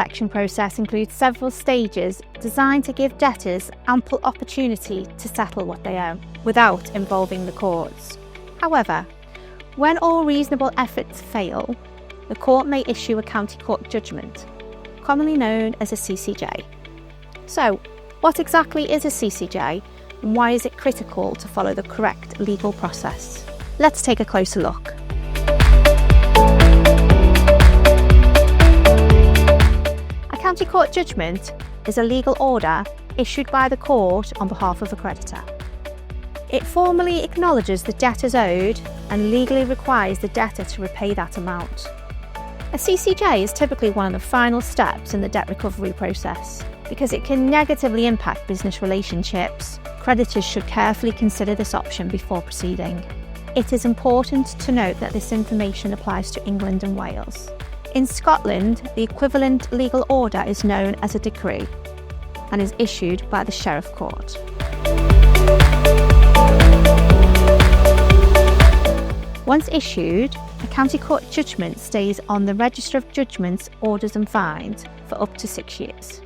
pre-action process includes several stages designed to give debtors ample opportunity to settle what they owe without involving the courts. However, when all reasonable efforts fail, the court may issue a County Court Judgement, commonly known as a CCJ. So, what exactly is a CCJ and why is it critical to follow the correct legal process? Let's take a closer look. A County Court Judgement is a legal order issued by the court on behalf of a creditor. It formally acknowledges the debt is owed and legally requires the debtor to repay that amount. A CCJ is typically one of the final steps in the debt recovery process. Because it can negatively impact business relationships, creditors should carefully consider this option before proceeding. It is important to note that this information applies to England and Wales. In Scotland, the equivalent legal order is known as a decree and is issued by the Sheriff Court. Once issued, a County Court Judgement stays on the Register of Judgments, Orders and Fines for up to 6 years.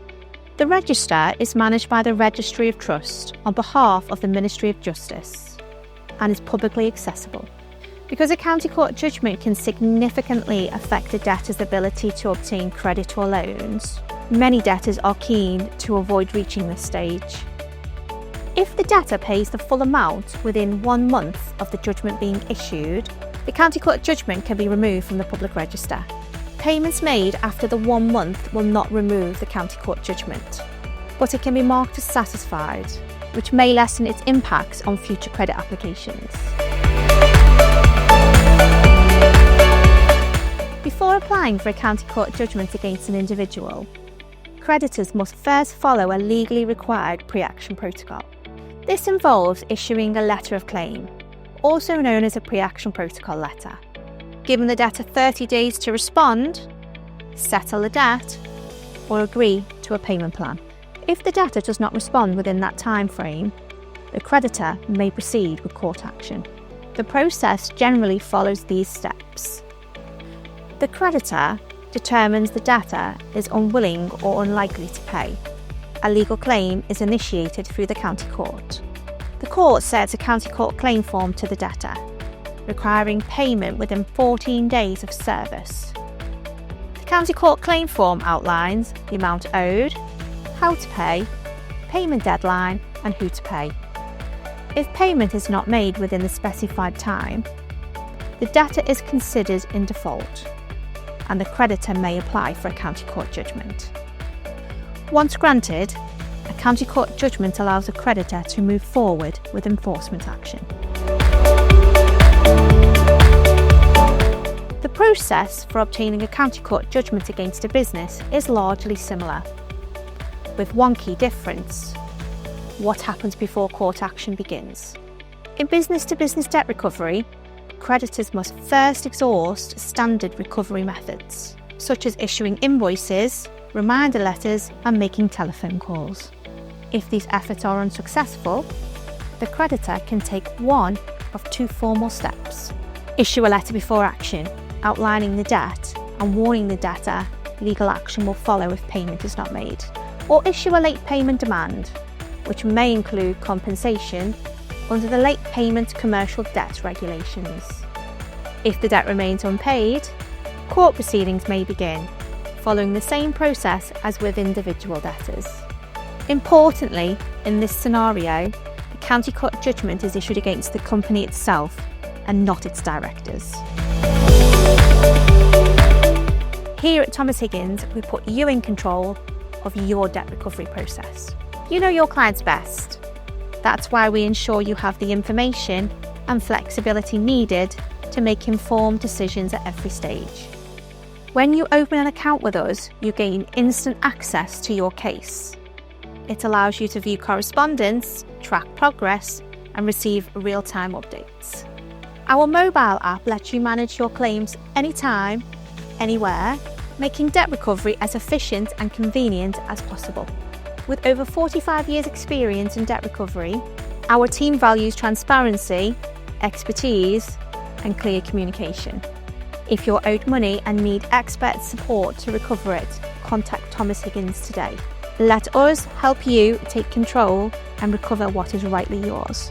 The register is managed by the Registry of Trust on behalf of the Ministry of Justice and is publicly accessible. Because a County Court Judgement can significantly affect a debtor's ability to obtain credit or loans, many debtors are keen to avoid reaching this stage. If the debtor pays the full amount within 1 month of the judgment being issued, the County Court Judgement can be removed from the public register. Payments made after the 1 month will not remove the County Court Judgement, but it can be marked as satisfied, which may lessen its impacts on future credit applications. Before applying for a County Court Judgement against an individual, creditors must first follow a legally required pre-action protocol. This involves issuing a letter of claim, also known as a pre-action protocol letter, giving the debtor 30 days to respond, settle the debt, or agree to a payment plan. If the debtor does not respond within that time frame, the creditor may proceed with court action. The process generally follows these steps. The creditor determines the debtor is unwilling or unlikely to pay. A legal claim is initiated through the County Court. The court sends a County Court claim form to the debtor, requiring payment within 14 days of service. The County Court claim form outlines the amount owed, how to pay, payment deadline, and who to pay. If payment is not made within the specified time, the debtor is considered in default, and the creditor may apply for a County Court Judgement. Once granted, a County Court Judgement allows a creditor to move forward with enforcement action. The process for obtaining a County Court Judgement against a business is largely similar, with one key difference: what happens before court action begins. In business-to-business debt recovery, creditors must first exhaust standard recovery methods, such as issuing invoices, reminder letters, and making telephone calls. If these efforts are unsuccessful, the creditor can take one of 2 formal steps: issue a letter before action, outlining the debt and warning the debtor legal action will follow if payment is not made, or issue a late payment demand, which may include compensation under the Late Payment Commercial Debt Regulations. If the debt remains unpaid, court proceedings may begin, following the same process as with individual debtors. Importantly, in this scenario, the County Court Judgement is issued against the company itself and not its directors. Here at Thomas Higgins, we put you in control of your debt recovery process. You know your clients best. That's why we ensure you have the information and flexibility needed to make informed decisions at every stage. When you open an account with us, you gain instant access to your case. It allows you to view correspondence, track progress, and receive real-time updates. Our mobile app lets you manage your claims anytime, anywhere, making debt recovery as efficient and convenient as possible. With over 45 years' experience in debt recovery, our team values transparency, expertise, and clear communication. If you're owed money and need expert support to recover it, contact Thomas Higgins today. Let us help you take control and recover what is rightly yours.